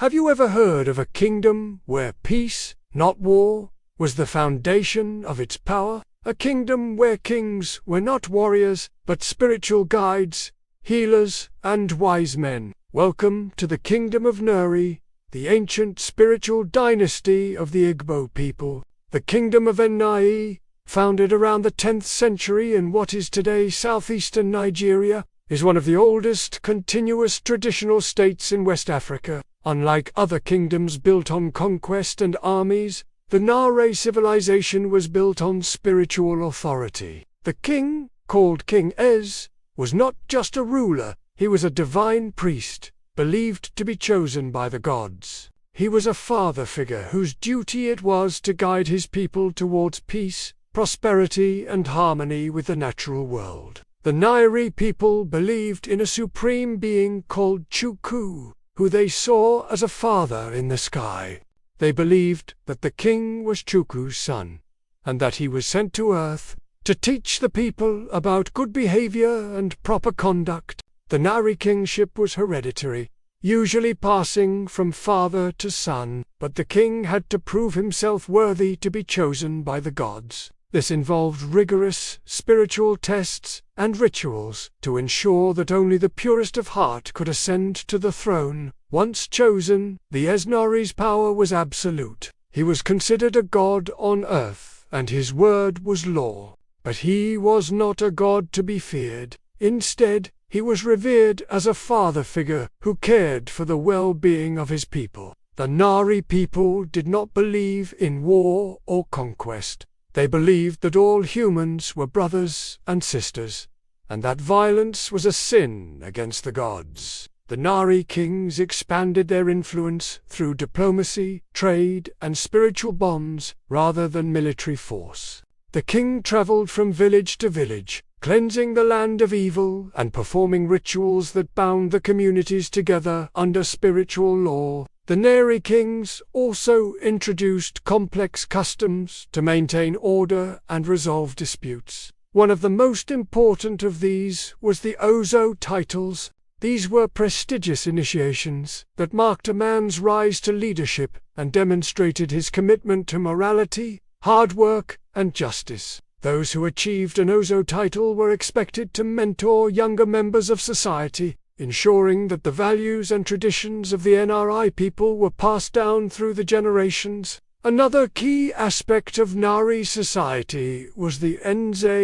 Have you ever heard of a kingdom where peace, not war, was the foundation of its power? A kingdom where kings were not warriors, but spiritual guides, healers, and wise men. Welcome to the Kingdom of Nri, the ancient spiritual dynasty of the Igbo people. The Kingdom of Nri, founded around the 10th century in what is today southeastern Nigeria, is one of the oldest continuous traditional states in West Africa. Unlike other kingdoms built on conquest and armies, the Nri civilization was built on spiritual authority. The king, called King Ez, was not just a ruler, he was a divine priest, believed to be chosen by the gods. He was a father figure whose duty it was to guide his people towards peace, prosperity, and harmony with the natural world. The Nri people believed in a supreme being called Chukwu, who they saw as a father in the sky. They believed that the king was Chukwu's son, and that he was sent to earth to teach the people about good behavior and proper conduct. The Nri kingship was hereditary, usually passing from father to son, but the king had to prove himself worthy to be chosen by the gods. This involved rigorous spiritual tests and rituals to ensure that only the purest of heart could ascend to the throne. Once chosen, the Nri's power was absolute. He was considered a god on earth, and his word was law. But he was not a god to be feared. Instead, he was revered as a father figure who cared for the well-being of his people. The Nri people did not believe in war or conquest. They believed that all humans were brothers and sisters, and that violence was a sin against the gods. The Nri kings expanded their influence through diplomacy, trade, and spiritual bonds rather than military force. The king traveled from village to village, cleansing the land of evil and performing rituals that bound the communities together under spiritual law. The Nri kings also introduced complex customs to maintain order and resolve disputes. One of the most important of these was the Ozo titles. These were prestigious initiations that marked a man's rise to leadership and demonstrated his commitment to morality, hard work, and justice. Those who achieved an Ozo title were expected to mentor younger members of society, ensuring that the values and traditions of the Nri people were passed down through the generations. Another key aspect of Nri society was the Nze-Na-Oz.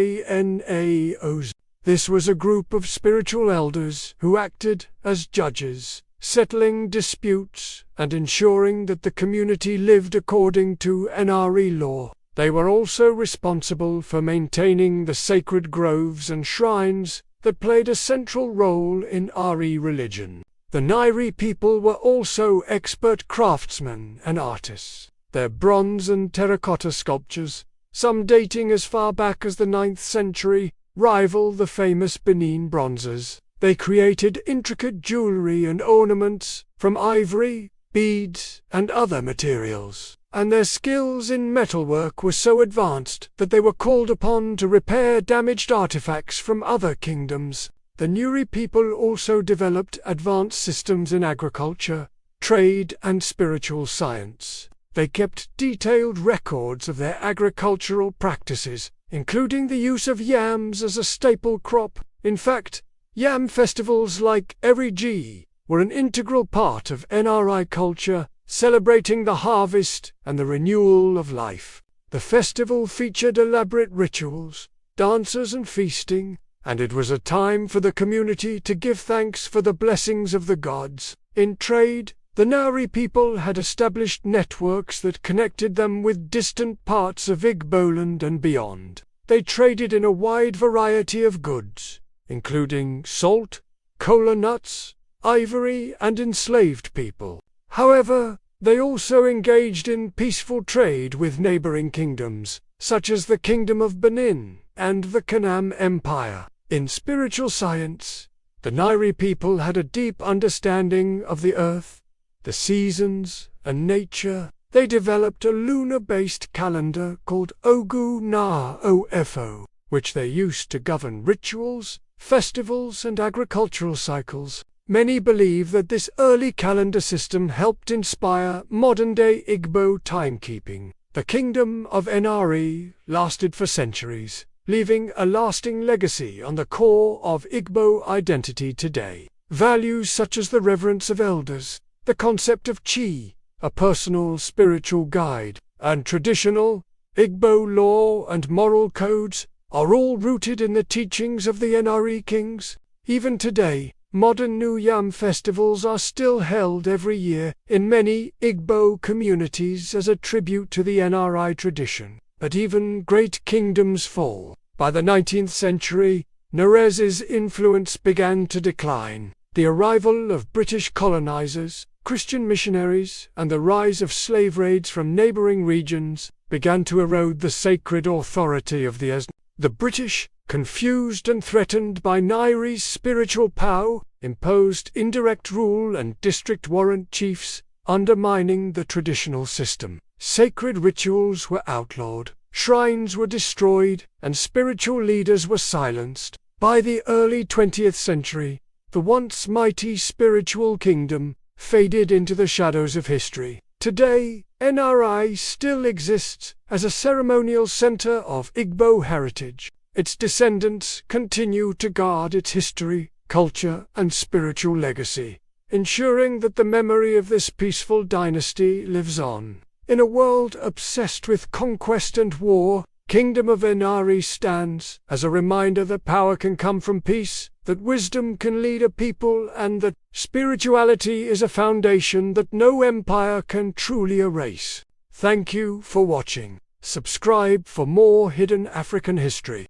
This was a group of spiritual elders who acted as judges, settling disputes and ensuring that the community lived according to Nri law. They were also responsible for maintaining the sacred groves and shrines that played a central role in Nri religion. The Nri people were also expert craftsmen and artists. Their bronze and terracotta sculptures, some dating as far back as the 9th century, rival the famous Benin bronzes. They created intricate jewelry and ornaments from ivory, beads, and other materials, and their skills in metalwork were so advanced that they were called upon to repair damaged artifacts from other kingdoms. The Nri people also developed advanced systems in agriculture, trade, and spiritual science. They kept detailed records of their agricultural practices, including the use of yams as a staple crop. In fact, yam festivals like Eriji were an integral part of Nri culture, celebrating the harvest and the renewal of life. The festival featured elaborate rituals, dances, and feasting, and it was a time for the community to give thanks for the blessings of the gods. In trade, the Nri people had established networks that connected them with distant parts of Igboland and beyond. They traded in a wide variety of goods, including salt, kola nuts, ivory, and enslaved people. However, they also engaged in peaceful trade with neighboring kingdoms, such as the Kingdom of Benin and the Kanam Empire. In spiritual science, the Nri people had a deep understanding of the earth, the seasons, and nature. They developed a lunar-based calendar called Ogu Na Ofo, which they used to govern rituals, festivals, and agricultural cycles. Many believe that this early calendar system helped inspire modern-day Igbo timekeeping. The Kingdom of Nri lasted for centuries, leaving a lasting legacy on the core of Igbo identity today. Values such as the reverence of elders, the concept of chi, a personal spiritual guide, and traditional Igbo law and moral codes are all rooted in the teachings of the Nri kings. Even today, modern New Yam festivals are still held every year in many Igbo communities as a tribute to the Nri tradition. But even great kingdoms fall. By the 19th century, Nri's influence began to decline. The arrival of British colonizers, Christian missionaries, and the rise of slave raids from neighboring regions began to erode the sacred authority of the Nri. The British, confused and threatened by Nri's spiritual power, imposed indirect rule and district warrant chiefs, undermining the traditional system. Sacred rituals were outlawed, shrines were destroyed, and spiritual leaders were silenced. By the early 20th century, the once mighty spiritual kingdom faded into the shadows of history. Today, Nri still exists as a ceremonial center of Igbo heritage. Its descendants continue to guard its history, culture, and spiritual legacy, ensuring that the memory of this peaceful dynasty lives on. In a world obsessed with conquest and war, Kingdom of Nri stands as a reminder that power can come from peace, that wisdom can lead a people, and that spirituality is a foundation that no empire can truly erase. Thank you for watching. Subscribe for more hidden African history.